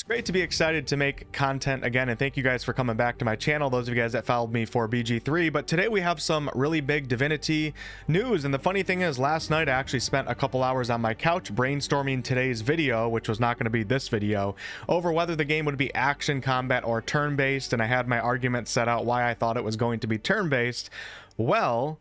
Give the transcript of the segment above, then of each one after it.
It's great to be excited to make content again, and thank you guys for coming back to my channel, those of you guys that followed me for BG3. But today we have some really big Divinity news, and the funny thing is, last night I actually spent a couple hours on my couch brainstorming today's video, which was not going to be this video, over whether the game would be action, combat, or turn-based, and I had my argument set out why I thought it was going to be turn-based. Well,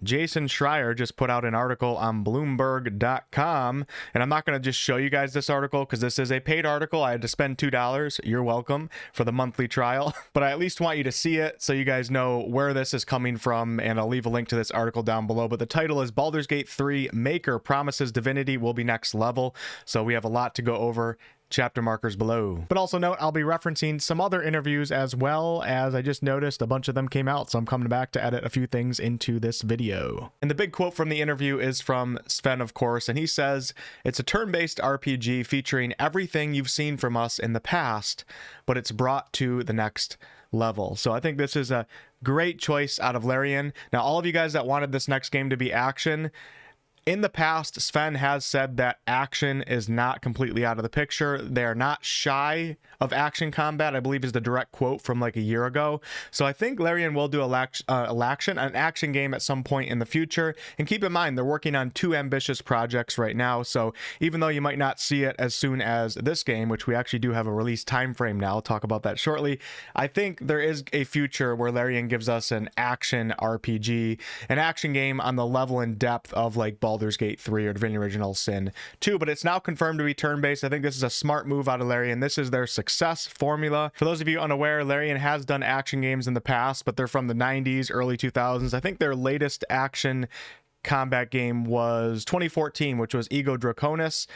Jason Schreier just put out an article on Bloomberg.com, and I'm not going to just show you guys this article because this is a paid article. I had to spend $2, you're welcome, for the monthly trial, but I at least want you to see it so you guys know where this is coming from, and I'll leave a link to this article down below. But the title is Baldur's Gate 3 Maker Promises Divinity Will Be Next Level, so we have a lot to go over. Chapter markers below. But also note, I'll be referencing some other interviews as well, as I just noticed a bunch of them came out, so I'm coming back to edit a few things into this video. And the big quote from the interview is from Swen, of course, and he says, "It's a turn-based RPG featuring everything you've seen from us in the past, but it's brought to the next level." So I think this is a great choice out of Larian. Now, all of you guys that wanted this next game to be action, in the past, Swen has said that action is not completely out of the picture. They're not shy of action combat, I believe is the direct quote from like a year ago. So I think Larian will do an action game at some point in the future. And keep in mind, they're working on 2 ambitious projects right now. So even though you might not see it as soon as this game, which we actually do have a release time frame now, I'll talk about that shortly, I think there is a future where Larian gives us an action RPG, an action game on the level and depth of like Baldur's Gate 3 or Divinity Original Sin 2, but it's now confirmed to be turn-based. I think this is a smart move out of Larian. This is their success formula. For those of you unaware, Larian has done action games in the past, but they're from the 90s, early 2000s. I think their latest action combat game was 2014, which was Ego Draconis.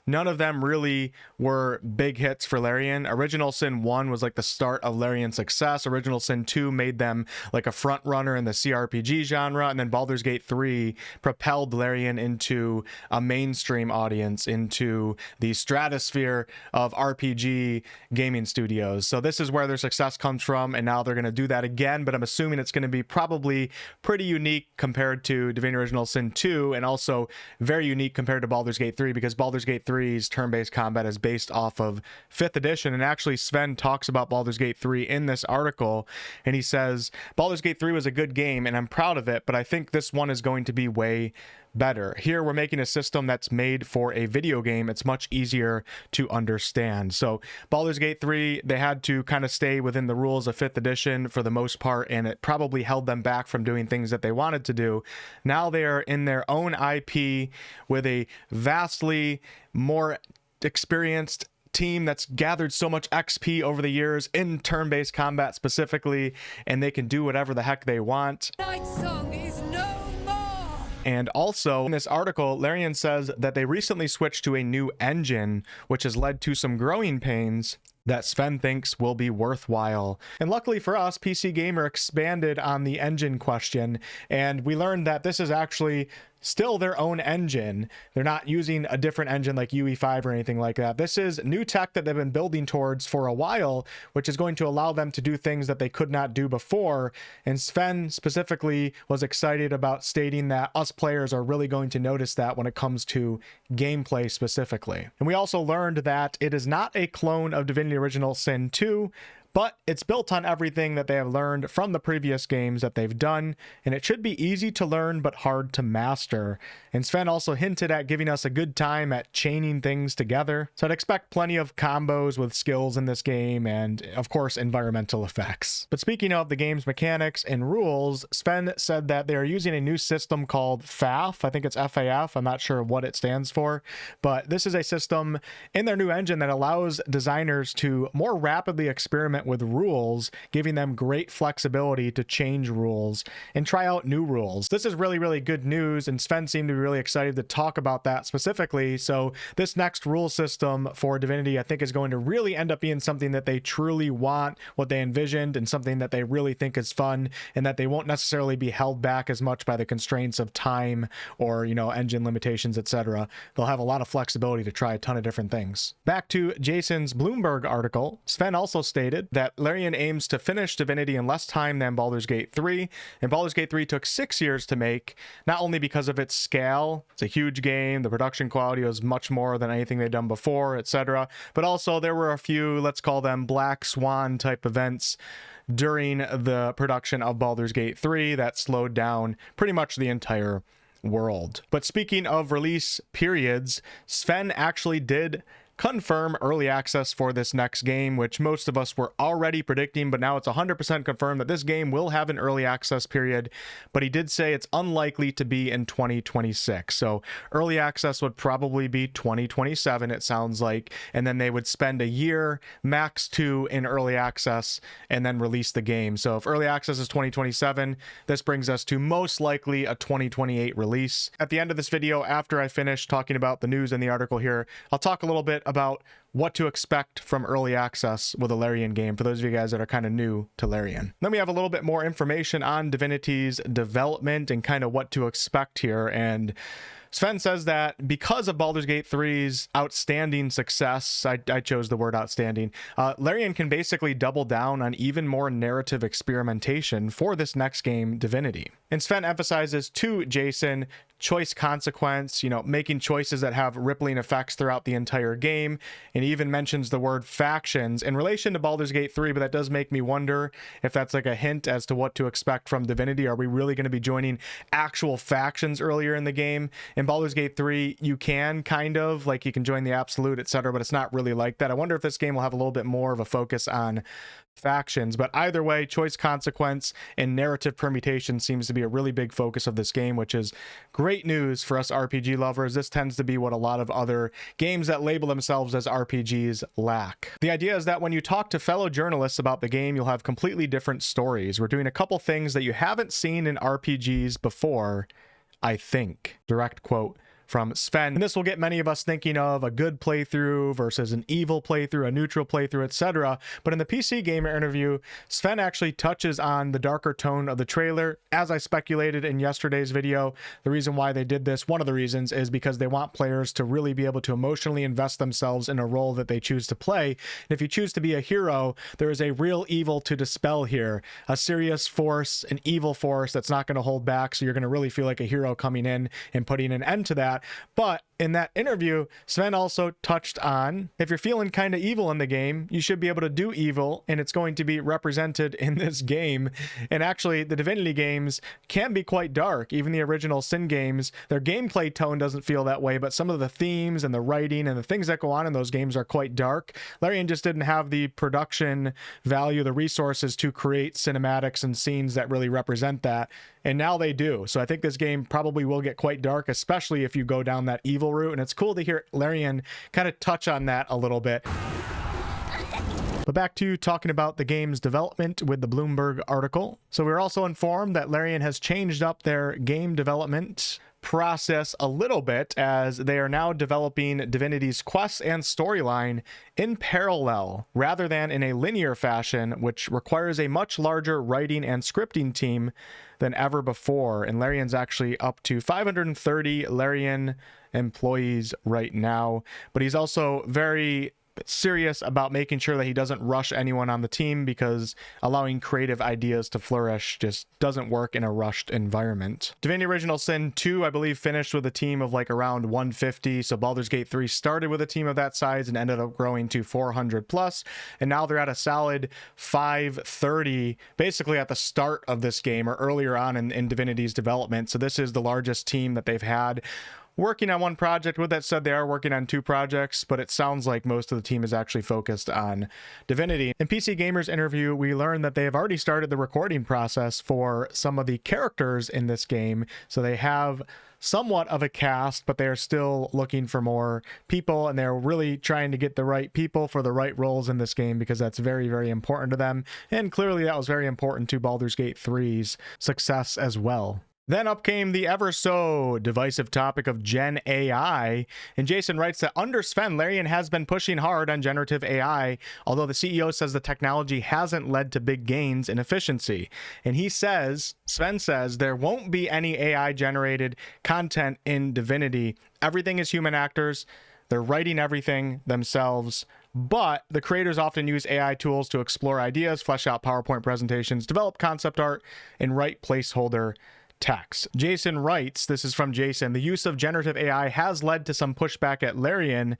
None of them really were big hits for Larian. Original Sin 1 was like the start of Larian's success. Original Sin 2 made them like a front runner in the CRPG genre, and then Baldur's Gate 3 propelled Larian into a mainstream audience, into the stratosphere of RPG gaming studios. So this is where their success comes from, and now they're going to do that again, but I'm assuming it's going to be probably pretty unique compared to Divinity Original Sin 2, and also very unique compared to Baldur's Gate 3, because Baldur's Gate 3's turn-based combat is based off of 5th edition, and actually Swen talks about Baldur's Gate 3 in this article, and he says, Baldur's Gate 3 was a good game and I'm proud of it, but I think this one is going to be way better. Here we're making a system that's made for a video game. It's much easier to understand. So Baldur's Gate 3, they had to kind of stay within the rules of 5th edition for the most part, and it probably held them back from doing things that they wanted to do. Now they are in their own IP with a vastly more experienced team that's gathered so much XP over the years in turn-based combat specifically, and they can do whatever the heck they want. Night song is no more. And also in this article, Larian says that they recently switched to a new engine, which has led to some growing pains that Swen thinks will be worthwhile. And luckily for us, PC Gamer expanded on the engine question, and we learned that this is actually still their own engine. They're not using a different engine like UE5 or anything like that. This is new tech that they've been building towards for a while, which is going to allow them to do things that they could not do before. And Swen specifically was excited about stating that us players are really going to notice that when it comes to gameplay specifically. And we also learned that it is not a clone of Divinity Original Sin 2, but it's built on everything that they have learned from the previous games that they've done, and it should be easy to learn but hard to master. And Swen also hinted at giving us a good time at chaining things together, so I'd expect plenty of combos with skills in this game, and of course environmental effects. But speaking of the game's mechanics and rules, Swen said that they are using a new system called FAF. I think it's FAF, I'm not sure what it stands for, but this is a system in their new engine that allows designers to more rapidly experiment with rules, giving them great flexibility to change rules and try out new rules. This is really, really good news, and Swen seemed to be really excited to talk about that specifically. So this next rule system for Divinity, I think, is going to really end up being something that they truly want, what they envisioned, and something that they really think is fun, and that they won't necessarily be held back as much by the constraints of time or, you know, engine limitations, etc. They'll have a lot of flexibility to try a ton of different things. Back to Jason's Bloomberg article, Swen also stated, that Larian aims to finish Divinity in less time than Baldur's Gate 3, and Baldur's Gate 3 took 6 years to make, not only because of its scale, it's a huge game, the production quality was much more than anything they'd done before, etc., but also there were a few, let's call them black swan type events during the production of Baldur's Gate 3 that slowed down pretty much the entire world. But speaking of release periods, Swen actually did confirm early access for this next game, which most of us were already predicting, but now it's 100% confirmed that this game will have an early access period, but he did say it's unlikely to be in 2026. So early access would probably be 2027, it sounds like, and then they would spend a year, max 2 in early access, and then release the game. So if early access is 2027, this brings us to most likely a 2028 release. At the end of this video, after I finish talking about the news in the article here, I'll talk a little bit about what to expect from early access with a Larian game for those of you guys that are kind of new to Larian. Then we have a little bit more information on Divinity's development and kind of what to expect here. And Swen says that because of Baldur's Gate 3's outstanding success, I chose the word outstanding, Larian can basically double down on even more narrative experimentation for this next game, Divinity. And Swen emphasizes to Jason choice consequence, making choices that have rippling effects throughout the entire game, and he even mentions the word factions in relation to Baldur's Gate 3, but that does make me wonder if that's like a hint as to what to expect from Divinity. Are we really going to be joining actual factions earlier in the game? In Baldur's Gate 3, you can kind of, like you can join the Absolute, etc., but it's not really like that. I wonder if this game will have a little bit more of a focus on factions, but either way, choice consequence and narrative permutation seems to be a really big focus of this game, which is great news for us RPG lovers. This tends to be what a lot of other games that label themselves as RPGs lack. The idea is that when you talk to fellow journalists about the game, you'll have completely different stories. We're doing a couple things that you haven't seen in RPGs before, I think. Direct quote from Swen. And this will get many of us thinking of a good playthrough versus an evil playthrough, a neutral playthrough, etc. But in the PC Gamer interview, Swen actually touches on the darker tone of the trailer. As I speculated in yesterday's video, the reason why they did this, one of the reasons, is because they want players to really be able to emotionally invest themselves in a role that they choose to play. And if you choose to be a hero, there is a real evil to dispel here. A serious force, an evil force that's not going to hold back, so you're going to really feel like a hero coming in and putting an end to that. But in that interview, Swen also touched on, if you're feeling kind of evil in the game, you should be able to do evil, and it's going to be represented in this game. And actually, the Divinity games can be quite dark. Even the original Sin games, their gameplay tone doesn't feel that way, but some of the themes and the writing and the things that go on in those games are quite dark. Larian just didn't have the production value, the resources to create cinematics and scenes that really represent that. And now they do. So I think this game probably will get quite dark, especially if you go down that evil route. And it's cool to hear Larian kind of touch on that a little bit. But back to talking about the game's development with the Bloomberg article. So we're also informed that Larian has changed up their game development process a little bit, as they are now developing Divinity's quests and storyline in parallel rather than in a linear fashion, which requires a much larger writing and scripting team than ever before. And Larian's actually up to 530 Larian employees right now, but he's also very serious about making sure that he doesn't rush anyone on the team, because allowing creative ideas to flourish just doesn't work in a rushed environment. Divinity Original Sin 2, I believe, finished with a team of like around 150. So Baldur's Gate 3 started with a team of that size and ended up growing to 400 plus. And now they're at a solid 530, basically at the start of this game or earlier on in Divinity's development. So this is the largest team that they've had working on one project. With that said, they are working on 2 projects, but it sounds like most of the team is actually focused on Divinity. In PC Gamer's interview, we learned that they have already started the recording process for some of the characters in this game. So they have somewhat of a cast, but they're still looking for more people, and they're really trying to get the right people for the right roles in this game, because that's very, very important to them. And clearly that was very important to Baldur's Gate 3's success as well. Then up came the ever so divisive topic of Gen AI, and Jason writes that under Swen, Larian has been pushing hard on generative AI, although the CEO says the technology hasn't led to big gains in efficiency. And he says, Swen says, there won't be any AI generated content in Divinity. Everything is human actors. They're writing everything themselves but the creators often use AI tools to explore ideas, flesh out PowerPoint presentations, develop concept art, and write placeholder text. Jason writes, this is from Jason, the use of generative AI has led to some pushback at Larian,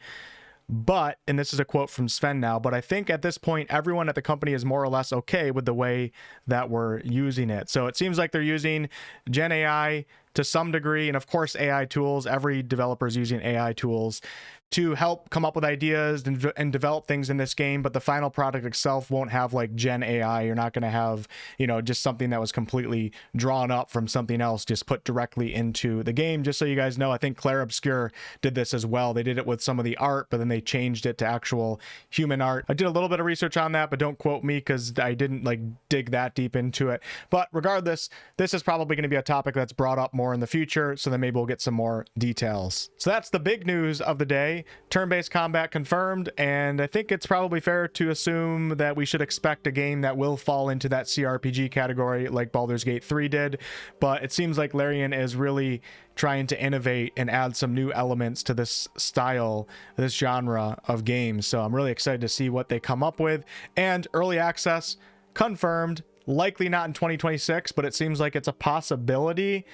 but, and this is a quote from Sven now, but I think at this point, everyone at the company is more or less okay with the way that we're using it. So it seems like they're using Gen AI to some degree, and of course AI tools. Every developer is using AI tools to help come up with ideas and develop things in this game, but the final product itself won't have like Gen AI. You're not going to have, you know, just something that was completely drawn up from something else, just put directly into the game. Just so you guys know, I think crpg did this as well. They did it with some of the art, but then they changed it to actual human art. I did a little bit of research on that, but don't quote me because I didn't like dig that deep into it. But regardless, this is probably going to be a topic that's brought up more in the future, so then maybe we'll get some more details. So that's the big news of the day. Turn-based combat confirmed, and I think it's probably fair to assume that we should expect a game that will fall into that crpg category like Baldur's Gate 3 did, but it seems like Larian is really trying to innovate and add some new elements to this style, this genre of games. So I'm really excited to see what they come up with. And early access confirmed, likely not in 2026, but it seems like it's a possibility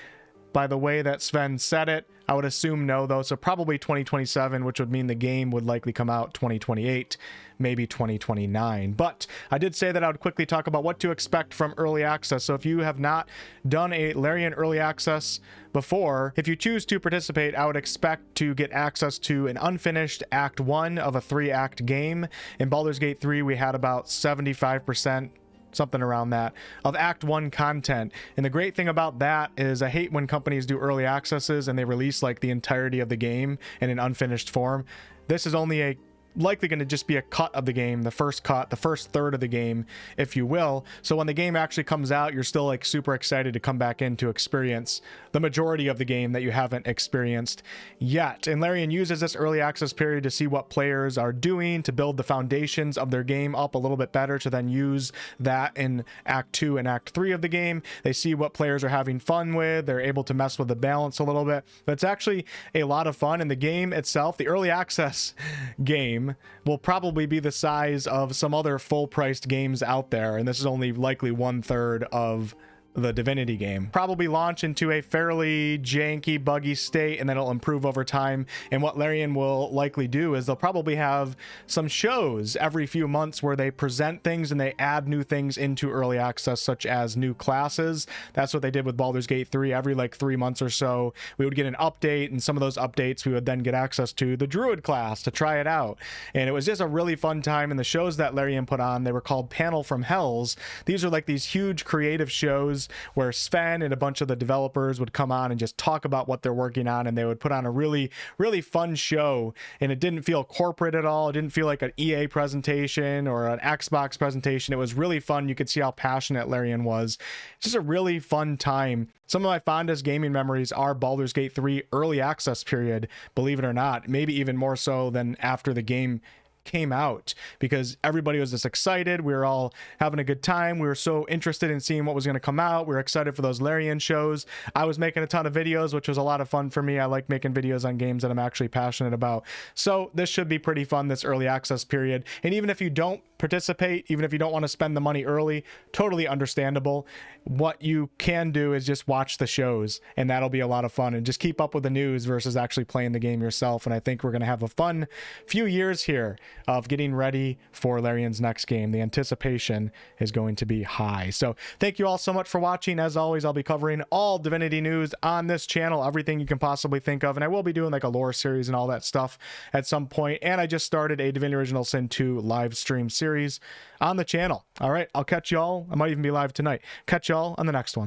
by the way that Sven said it. I would assume no, though, so probably 2027, which would mean the game would likely come out 2028, maybe 2029. But I did say that I would quickly talk about what to expect from early access. So if you have not done a Larian early access before, if you choose to participate, I would expect to get access to an unfinished Act 1 of a 3-act game. In Baldur's Gate 3, we had about 75%, something around that, of Act 1 content. And the great thing about that is I hate when companies do early accesses and they release like the entirety of the game in an unfinished form. This is only likely going to just be a cut of the game, the first cut, the first third of the game, if you will. So when the game actually comes out, you're still like super excited to come back in to experience the majority of the game that you haven't experienced yet. And Larian uses this early access period to see what players are doing, to build the foundations of their game up a little bit better, to then use that in Act 2 and Act 3 of the game. They see what players are having fun with. They're able to mess with the balance a little bit. But it's actually a lot of fun. And the game itself, the early access game, will probably be the size of some other full-priced games out there, and this is only likely 1/3 of the Divinity game. Probably launch into a fairly janky, buggy state, and then it'll improve over time. And what Larian will likely do is they'll probably have some shows every few months where they present things and they add new things into early access, such as new classes. That's what they did with Baldur's Gate 3. Every like 3 months or so, we would get an update, and some of those updates we would then get access to the Druid class to try it out. And it was just a really fun time. And the shows that Larian put on, they were called Panel from Hells. These are like these huge creative shows where Sven and a bunch of the developers would come on and just talk about what they're working on, and they would put on a really, really fun show. And it didn't feel corporate at all. It didn't feel like an EA presentation or an Xbox presentation. It was really fun. You could see how passionate Larian was. It's just a really fun time. Some of my fondest gaming memories are Baldur's Gate 3 early access period, believe it or not, maybe even more so than after the game came out, because everybody was just excited. We were all having a good time. We were so interested in seeing what was going to come out. We were excited for those Larian shows. I was making a ton of videos, which was a lot of fun for me. I like making videos on games that I'm actually passionate about. So this should be pretty fun, this early access period. And even if you don't participate, even if you don't want to spend the money early, totally understandable. What you can do is just watch the shows, and that'll be a lot of fun, and just keep up with the news versus actually playing the game yourself. And I think we're going to have a fun few years here of getting ready for Larian's next game. The anticipation is going to be high. So thank you all so much for watching. As always, I'll be covering all Divinity news on this channel, everything you can possibly think of, and I will be doing like a lore series and all that stuff at some point. And I just started a Divinity Original Sin 2 live stream series on the channel. All right, I'll catch y'all. I might even be live tonight. Catch y'all on the next one.